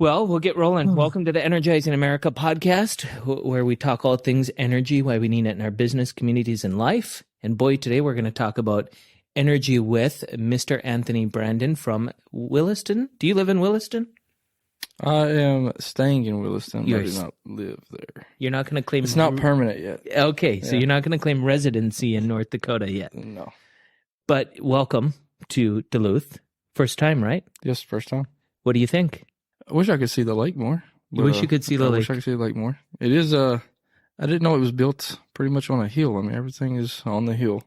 Well, we'll get rolling. Welcome to the Energizing America podcast, where we talk all things energy, why we need it in our business, communities, and life. And boy, today we're going to talk about energy with Mr. Anthony Brandon from Williston. Do you live in Williston? I am staying in Williston. I do not live there. You're not going to claim... It's not permanent yet. Okay, so you're not going to claim residency in North Dakota yet. No. But welcome to Duluth. First time, right? Yes, first time. What do you think? I wish I could see the lake more. You wish you could see the lake? I wish I could see the lake more. It is, I didn't know it was built pretty much on a hill. I mean, everything is on the hill.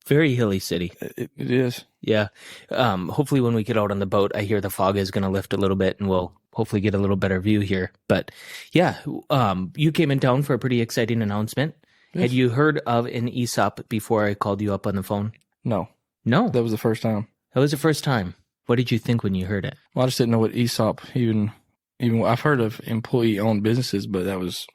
Very hilly city. It is. Yeah. Hopefully when we get out on the boat, I hear the fog is going to lift a little bit and we'll hopefully get a little better view here. But yeah, you came in town for a pretty exciting announcement. Yes. Had you heard of an ESOP before I called you up on the phone? No. No? That was the first time. That was the first time. What did you think when you heard it? Well, I just didn't know what ESOP even I've heard of employee-owned businesses, but that was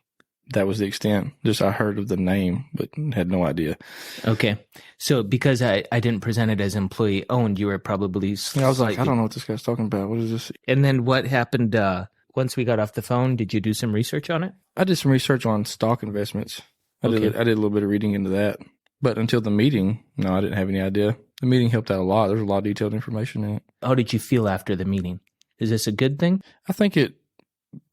the extent. Just I heard of the name, but had no idea. Okay. So because I didn't present it as employee-owned, you were probably I was like, I don't know what this guy's talking about. What is this? And then what happened once we got off the phone? Did you do some research on it? I did some research on stock investments. I did a little bit of reading into that. But until the meeting, no, I didn't have any idea. The meeting helped out a lot. There's a lot of detailed information in it. How did you feel after the meeting? Is this a good thing? I think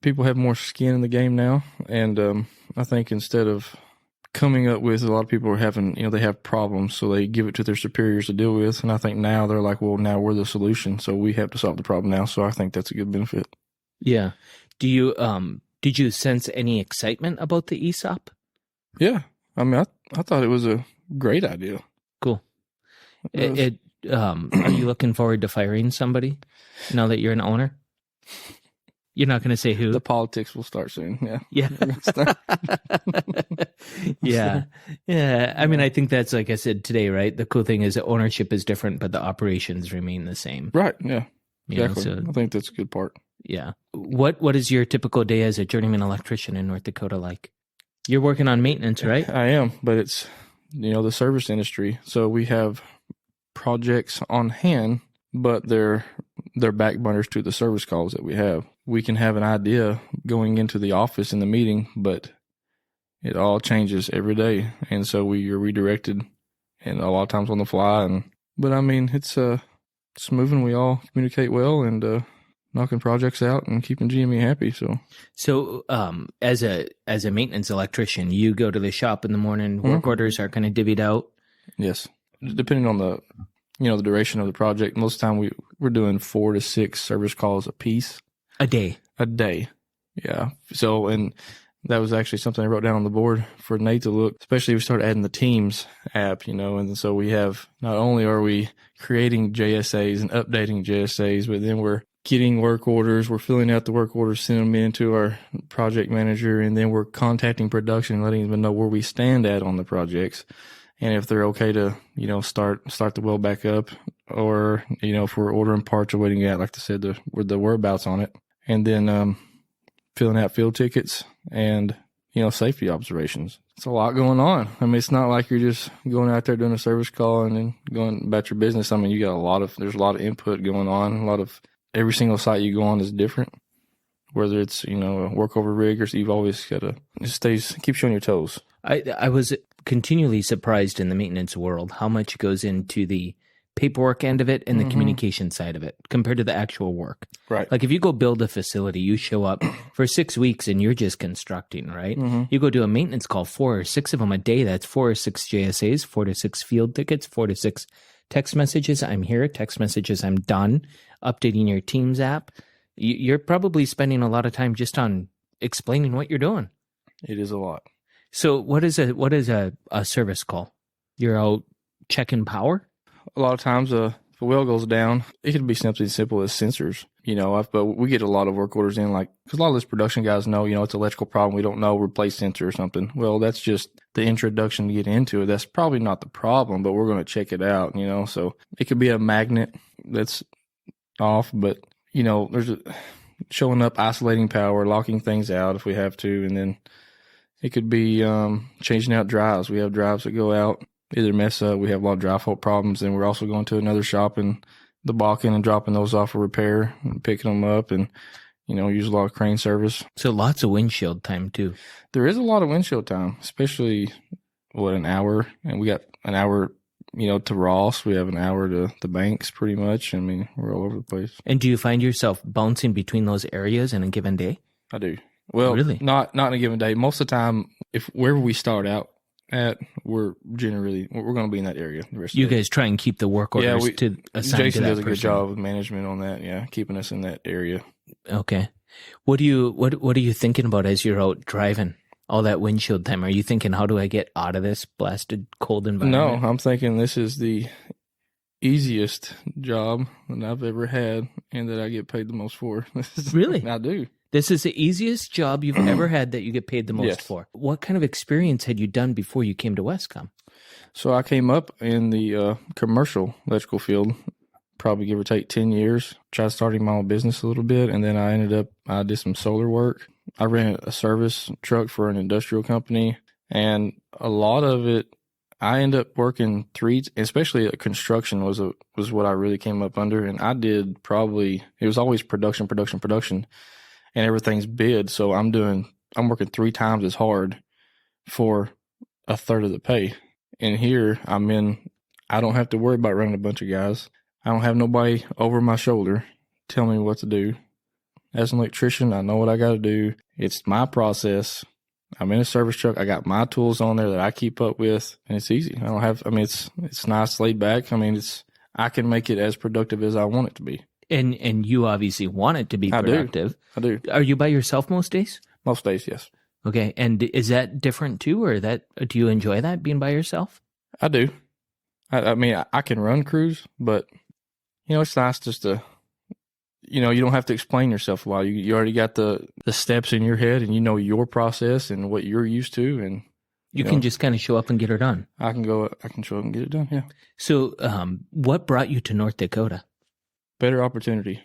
people have more skin in the game now. And I think instead of coming up with, a lot of people are having, they have problems, so they give it to their superiors to deal with. And I think now they're like, well, now we're the solution, so we have to solve the problem now. So I think that's a good benefit. Yeah. Did you sense any excitement about the ESOP? Yeah. I mean, I thought it was a great idea. Cool. Are you looking forward to firing somebody now that you're an owner? You're not going to say who? The politics will start soon. Yeah. Yeah. Yeah. Yeah. I mean, I think that's, like I said today, right? The cool thing is that ownership is different, but the operations remain the same. Right. Yeah. Exactly. I think that's a good part. Yeah. What is your typical day as a journeyman electrician in North Dakota like? You're working on maintenance, right? I am, but it's, the service industry. So we have projects on hand, but they're back burners to the service calls that we have. We can have an idea going into the office in the meeting, but it all changes every day. And so we are redirected, and a lot of times on the fly. But I mean, it's moving. We all communicate well and knocking projects out and keeping GME happy. So as a maintenance electrician, you go to the shop in the morning. Work orders are kind of divvied out. Yes, depending on the the duration of the project. Most of the time we're doing 4 to 6 service calls a piece. A day. Yeah. So, and that was actually something I wrote down on the board for Nate to look, especially if we start adding the Teams app, and so we have, not only are we creating JSAs and updating JSAs, but then we're getting work orders, we're filling out the work orders, sending them into our project manager, and then we're contacting production and letting them know where we stand at on the projects. And if they're okay to, start the well back up, or, if we're ordering parts or waiting at, like I said, the whereabouts on it. And then filling out field tickets and, safety observations. It's a lot going on. I mean, it's not like you're just going out there doing a service call and then going about your business. I mean, there's a lot of input going on. Every single site you go on is different. Whether it's, a workover rig, or so you've always got to keeps you on your toes. I was continually surprised in the maintenance world how much goes into the paperwork end of it and the communication side of it compared to the actual work. Right. Like if you go build a facility, you show up for 6 weeks and you're just constructing, right? You go do a maintenance call, 4 or 6 of them a day. That's 4 or 6 JSAs, 4 to 6 field tickets, 4 to 6 text messages. I'm here. Text messages. I'm done. Updating your Teams app. You're probably spending a lot of time just on explaining what you're doing. It is a lot. So what is a service call? You're out checking power? A lot of times, if a well goes down, it could be something as simple as sensors, but we get a lot of work orders in, because a lot of those production guys know, it's an electrical problem. We don't know, replace sensor or something. Well, that's just the introduction to get into it. That's probably not the problem, but we're going to check it out, so it could be a magnet that's off, but, there's showing up, isolating power, locking things out if we have to. And then it could be changing out drives. We have drives that go out, either mess up. We have a lot of drive fault problems. And we're also going to another shop in the Bakken and dropping those off for repair and picking them up. And, use a lot of crane service. So lots of windshield time too. There is a lot of windshield time, especially an hour, and we got an hour, to Ross. We have an hour to the banks, pretty much. I mean, we're all over the place. And do you find yourself bouncing between those areas in a given day? I do. Well, really? Not in a given day. Most of the time, if wherever we start out at, we're going to be in that area. The rest you of the day. guys try and keep the work orders to assign Jason to that does a good person. job with management on that. Yeah, keeping us in that area. Okay. What are you thinking about as you're out driving? All that windshield time. Are you thinking, how do I get out of this blasted cold environment? No, I'm thinking this is the easiest job that I've ever had and that I get paid the most for. Really? I do. This is the easiest job you've ever had that you get paid the most Yes. for. What kind of experience had you done before you came to Wescom? So I came up in the commercial electrical field, probably give or take 10 years. Tried starting my own business a little bit, and then I did some solar work. I ran a service truck for an industrial company, and a lot of it, I ended up working especially construction was what I really came up under, and I did it was always production, and everything's bid. So I'm working 3 times as hard for a third of the pay. And here I don't have to worry about running a bunch of guys. I don't have nobody over my shoulder telling me what to do. As an electrician, I know what I got to do. It's my process. I'm in a service truck. I got my tools on there that I keep up with, and it's easy. It's nice, laid back. I can make it as productive as I want it to be. And you obviously want it to be productive. I do. Are you by yourself most days? Most days, yes. Okay. And is that different too, or do you enjoy that, being by yourself? I do. I can run crews, but it's nice just to, you don't have to explain yourself a lot. You already got the steps in your head, and your process and what you're used to, and you can just kind of show up and get it done. I can show up and get it done. Yeah. So, what brought you to North Dakota? Better opportunity.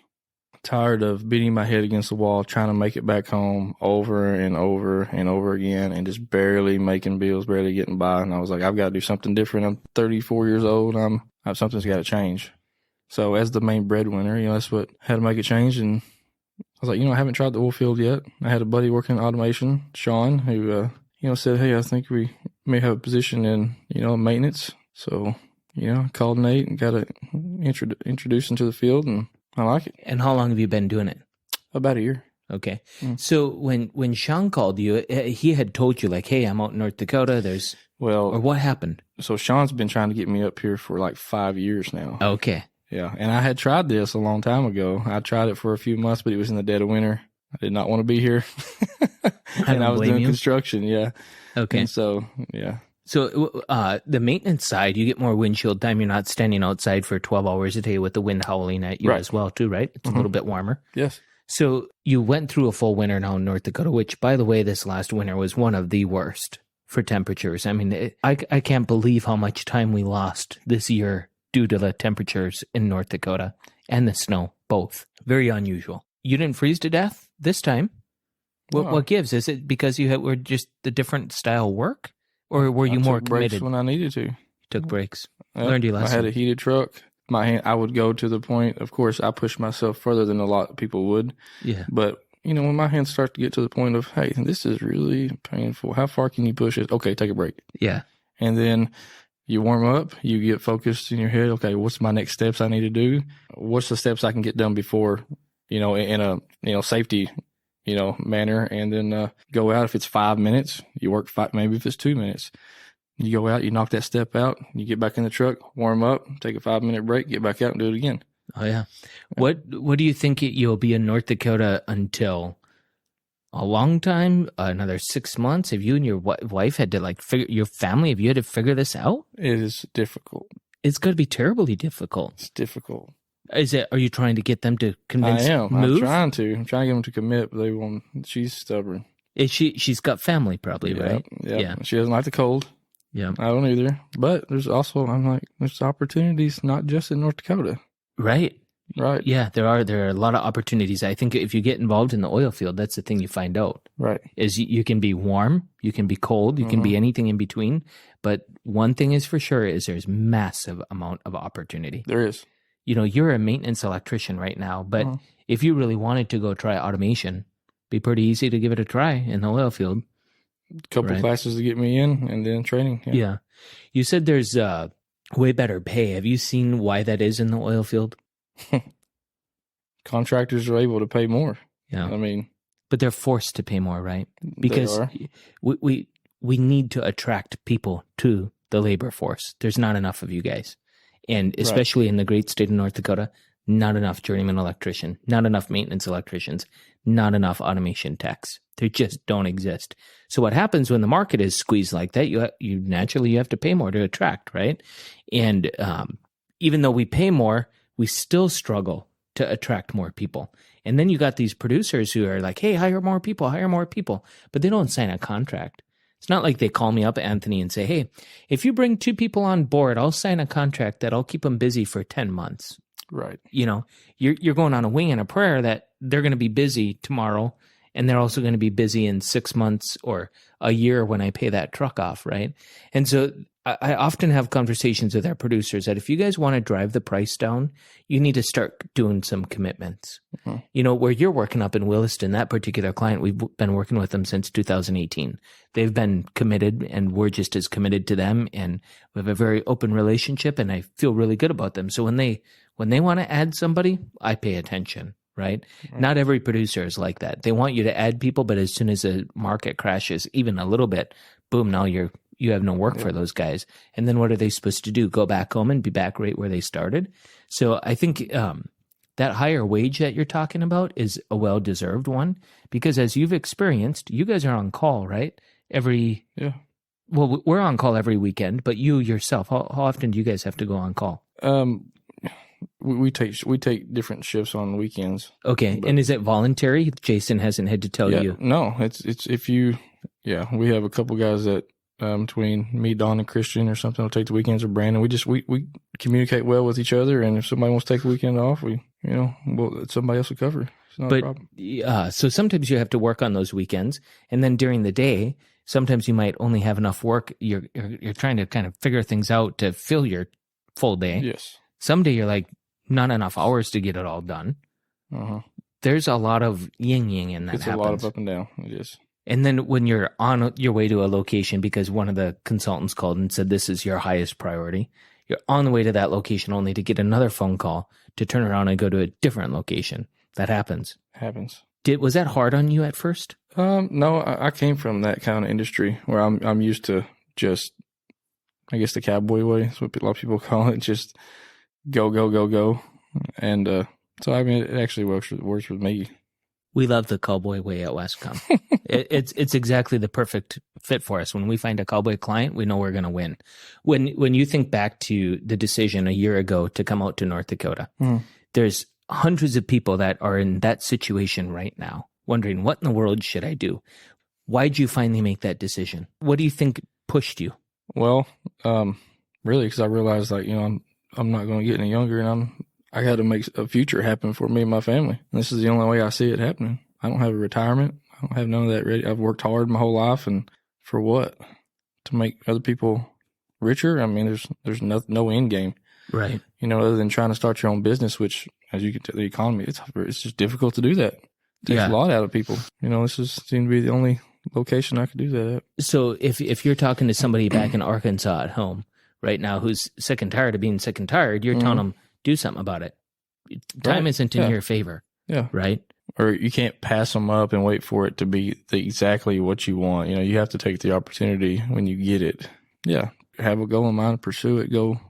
Tired of beating my head against the wall, trying to make it back home over and over and over again, and just barely making bills, barely getting by. And I was like, I've got to do something different. I'm 34 years old. Something's got to change. So as the main breadwinner, that's what had to make a change. And I was like, I haven't tried the oil field yet. I had a buddy working in automation, Sean, who, said, hey, I think we may have a position in, maintenance. So, I called Nate and got to introduce him to the field, and I like it. And how long have you been doing it? About a year. Okay. So when Sean called you, he had told you like, hey, I'm out in North Dakota. Or what happened? So Sean's been trying to get me up here for like 5 years now. Okay. Yeah. And I had tried this a long time ago. I tried it for a few months, but it was in the dead of winter. I did not want to be here. And I was doing construction. Yeah. Okay. And so, yeah. So the maintenance side, you get more windshield time. You're not standing outside for 12 hours a day with the wind howling at you as well too, right? It's a little bit warmer. Yes. So you went through a full winter now in North Dakota, which, by the way, this last winter was one of the worst for temperatures. I can't believe how much time we lost this year due to the temperatures in North Dakota and the snow, both. Very unusual. You didn't freeze to death this time. What gives? Is it because were just the different style work? Or were you more committed? When I needed to. Took breaks. Learned your lesson. I had a heated truck. I would go to the point, of course, I pushed myself further than a lot of people would. Yeah. But, when my hands start to get to the point of, hey, this is really painful. How far can you push it? Okay, take a break. Yeah. And then you warm up. You get focused in your head. Okay, what's my next steps I need to do? What's the steps I can get done before, in a, safety manner, and then go out. If it's 5 minutes, you work 5, maybe if it's 2 minutes, you go out, you knock that step out, you get back in the truck, warm up, take a 5-minute break, get back out and do it again. Oh yeah. What do you think you'll be in North Dakota until? A long time? Another 6 months? Have you and your wife had to your family, have you had to figure this out? It is difficult. It's got to be terribly difficult. It's difficult. Are you trying to get them to convince? I am. Move? I'm trying to get them to commit, but they won't. She's stubborn. She's got family probably, right? Yeah. She doesn't like the cold. Yeah. I don't either. But there's opportunities not just in North Dakota. Right. Right. Yeah, there are a lot of opportunities. I think if you get involved in the oil field, that's the thing you find out. Right. Is you can be warm, you can be cold, you can be anything in between. But one thing is for sure is there's massive amount of opportunity. There is. you're a maintenance electrician right now, but if you really wanted to go try automation, be pretty easy to give it a try in the oil field. Couple classes to get me in, and then training. Yeah. You said there's way better pay. Have you seen why that is in the oil field? Contractors are able to pay more. Yeah. I mean, but they're forced to pay more, right? Because we need to attract people to the labor force. There's not enough of you guys. And especially in the great state of North Dakota, not enough journeyman electrician, not enough maintenance electricians, not enough automation techs. They just don't exist. So what happens when the market is squeezed like that, you naturally have to pay more to attract, right? And even though we pay more, we still struggle to attract more people. And then you got these producers who are like, hey, hire more people, but they don't sign a contract. It's not like they call me up, Anthony, and say, hey, if you bring 2 people on board, I'll sign a contract that I'll keep them busy for 10 months. Right. You're going on a wing and a prayer that they're going to be busy tomorrow, and they're also going to be busy in 6 months or a year when I pay that truck off, right? And so I often have conversations with our producers that if you guys want to drive the price down, you need to start doing some commitments. Where you're working up in Williston, that particular client, we've been working with them since 2018. They've been committed, and we're just as committed to them, and we have a very open relationship, and I feel really good about them. So when they want to add somebody, I pay attention, right? Not every producer is like that. They want you to add people, but as soon as the market crashes even a little bit, boom, now you have no work for those guys. And then what are they supposed to do? Go back home and be back right where they started? So I think that higher wage that you're talking about is a well-deserved one, because as you've experienced, you guys are on call, right? Well, we're on call every weekend, but you yourself, how often do you guys have to go on call? We take different shifts on weekends. Okay. And is it voluntary? Jason hasn't had to tell you. No, it's if you, we have a couple guys that, between me, Don, and Christian or something, will take the weekends, or Brandon. We communicate well with each other, and if somebody wants to take the weekend off, somebody else will cover. It's not a problem. So sometimes you have to work on those weekends, and then during the day, sometimes you might only have enough work. You're trying to kind of figure things out to fill your full day. Yes. Someday you're like, not enough hours to get it all done. There's a lot of yin-yang in that. It's happens. A lot of up and down. It is. And then when you're on your way to a location, because one of the consultants called and said this is your highest priority, you're on the way to that location only to get another phone call to turn around and go to a different location. That happens. Was that hard on you at first? No, I came from that kind of industry where I'm used to just, I guess, the cowboy way. That's what a lot of people call it. Just go. And so, I mean, it actually works with me. We love the cowboy way at Wescom. It's exactly the perfect fit for us. When we find a cowboy client, we know we're going to win. When you think back to the decision a year ago to come out to North Dakota, there's hundreds of people that are in that situation right now, wondering, what in the world should I do? Why'd you finally make that decision? What do you think pushed you? Well, really, because I realized, I'm not going to get any younger, and I got to make a future happen for me and my family. And this is the only way I see it happening. I don't have a retirement. I don't have none of that ready. I've worked hard my whole life, and for what? To make other people richer? I mean, there's no end game. Right. Other than trying to start your own business, which, as you can tell, the economy, it's just difficult to do that. It takes a lot out of people. This seems to be the only location I could do that at. So if you're talking to somebody back in Arkansas at home right now who's sick and tired of being sick and tired, you're telling them, do something about it. Time isn't in your favor. Yeah. Right? Or you can't pass them up and wait for it to be exactly what you want. You have to take the opportunity when you get it. Yeah. Have a goal in mind, pursue it, go,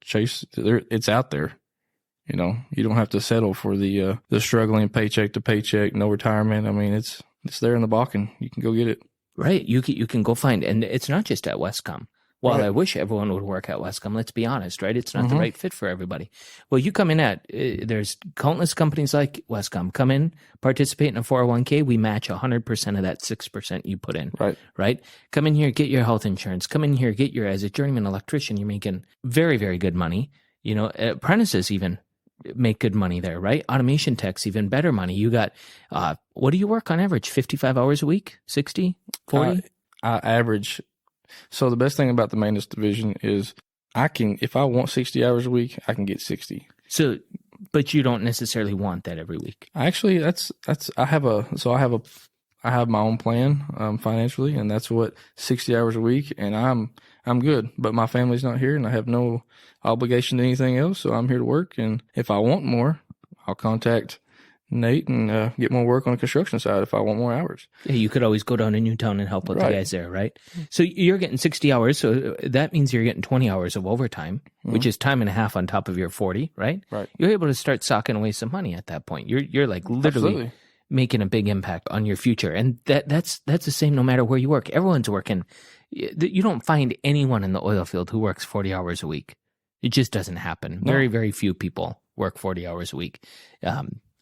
chase. It's out there. You don't have to settle for the struggling paycheck to paycheck, no retirement. I mean, it's there in the Bakken. You can go get it. Right. You can go find it. And it's not just at Wescom. While I wish everyone would work at Wescom, let's be honest, right? It's not the right fit for everybody. Well, you come in there's countless companies like Wescom. Come in, participate in a 401k. We match 100% of that 6% you put in. Right? Come in here, get your health insurance. Come in here, as a journeyman electrician, you're making very, very good money. Apprentices even make good money there, right? Automation techs, even better money. You got, what do you work on average? 55 hours a week? 60? 40? I average. So the best thing about the maintenance division is if I want 60 hours a week, I can get 60. So, but you don't necessarily want that every week. Actually, I have my own plan financially, and that's what 60 hours a week, and I'm good. But my family's not here, and I have no obligation to anything else, so I'm here to work. And if I want more, I'll contact Nate and get more work on the construction side if I want more hours. Yeah, you could always go down to Newtown and help with the guys there, right? So you're getting 60 hours, so that means you're getting 20 hours of overtime, which is time and a half on top of your 40, right? Right. You're able to start socking away some money at that point. You're like literally making a big impact on your future, and that's the same no matter where you work. Everyone's working. You don't find anyone in the oil field who works 40 hours a week. It just doesn't happen. No. Very, very few people work 40 hours a week.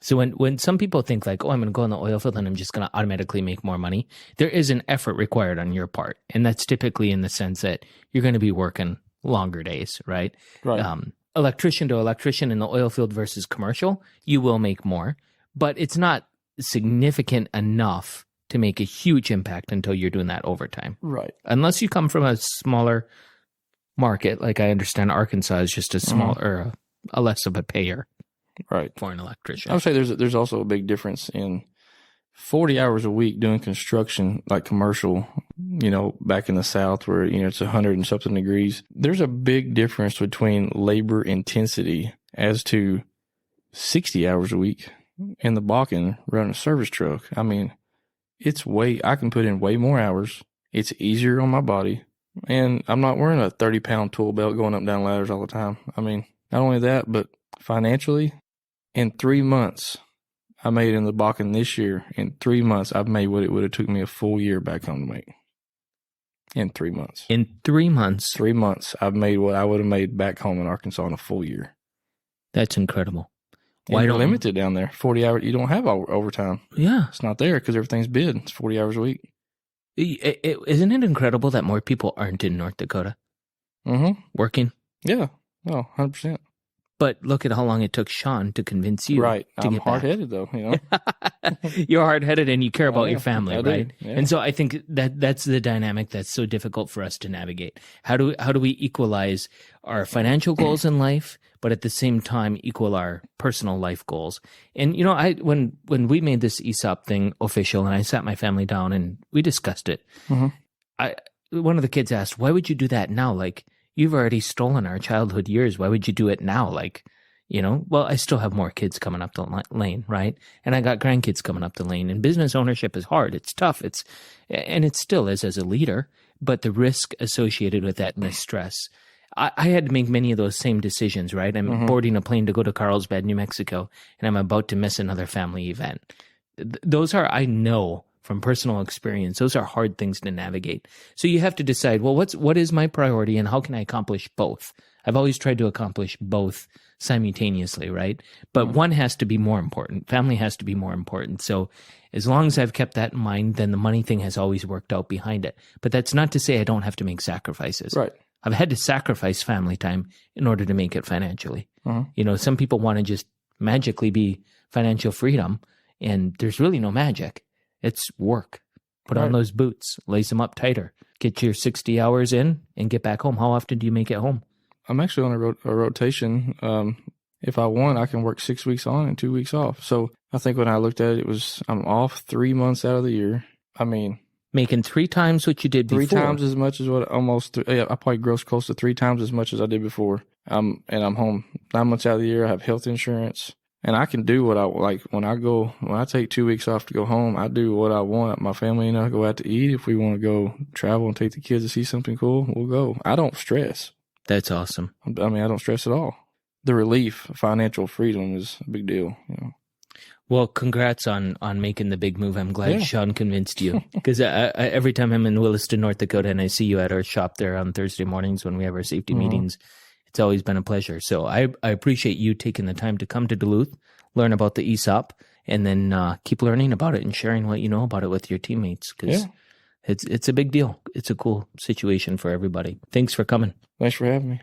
So when some people think like, oh, I'm going to go in the oil field and I'm just going to automatically make more money, there is an effort required on your part. And that's typically in the sense that you're going to be working longer days, right? Right. Electrician to electrician in the oil field versus commercial, you will make more, but it's not significant enough to make a huge impact until you're doing that overtime. Right. Unless you come from a smaller market, like I understand Arkansas is just a smaller, a less of a payer. Right. For an electrician. I would say there's also a big difference in 40 hours a week doing construction, like commercial, back in the South where, it's 100 and something degrees. There's a big difference between labor intensity as to 60 hours a week in the Bakken running a service truck. I mean, I can put in way more hours. It's easier on my body. And I'm not wearing a 30-pound tool belt going up and down ladders all the time. I mean, not only that, but financially, in 3 months, I made in the Bakken this year. In 3 months, I've made what it would have took me a full year back home to make. In 3 months. In 3 months? 3 months, I've made what I would have made back home in Arkansas in a full year. That's incredible. Why don't limited down there? 40 hours. You don't have overtime. Yeah. It's not there because everything's bid. It's 40 hours a week. Isn't it incredible that more people aren't in North Dakota? Working? Yeah. Oh, 100%. But look at how long it took Sean to convince you. Right. I'm hard-headed, though, You're hard-headed and you care about your family, right? Yeah. And so I think that's the dynamic that's so difficult for us to navigate. How do we equalize our financial goals in life, but at the same time equal our personal life goals? And, when we made this ESOP thing official and I sat my family down and we discussed it, one of the kids asked, why would you do that now? Like, you've already stolen our childhood years. Why would you do it now? Like, well, I still have more kids coming up the lane, right? And I got grandkids coming up the lane. And business ownership is hard. It's tough. And it still is as a leader. But the risk associated with that and the stress, I had to make many of those same decisions, right? I'm boarding a plane to go to Carlsbad, New Mexico, and I'm about to miss another family event. Those are, I know from personal experience, those are hard things to navigate. So you have to decide, well, what is my priority and how can I accomplish both? I've always tried to accomplish both simultaneously, right? But one has to be more important. Family has to be more important. So as long as I've kept that in mind, then the money thing has always worked out behind it. But that's not to say I don't have to make sacrifices. Right. I've had to sacrifice family time in order to make it financially. Some people want to just magically be financial freedom, and there's really no magic. It's work. Put on those boots, lace them up tighter, get your 60 hours in, and get back home. How often do you make it home? I'm actually on a rotation. If I want, I can work 6 weeks on and 2 weeks off. So I think when I looked at it, I'm off 3 months out of the year. I mean, making 3 times what you did before. 3 times as much as what I probably gross close to 3 times as much as I did before. And I'm home 9 months out of the year. I have health insurance. And I can do what I like when I take 2 weeks off to go home. I do what I want. My family and I go out to eat. If we want to go travel and take the kids to see something cool, we'll go. I don't stress. That's awesome. I mean, I don't stress at all. The relief, financial freedom is a big deal. Well, congrats on making the big move. I'm glad Sean convinced you, because every time I'm in Williston, North Dakota, and I see you at our shop there on Thursday mornings when we have our safety meetings, it's always been a pleasure. So I appreciate you taking the time to come to Duluth, learn about the ESOP, and then keep learning about it and sharing what you know about it with your teammates, because it's a big deal. It's a cool situation for everybody. Thanks for coming. Thanks for having me.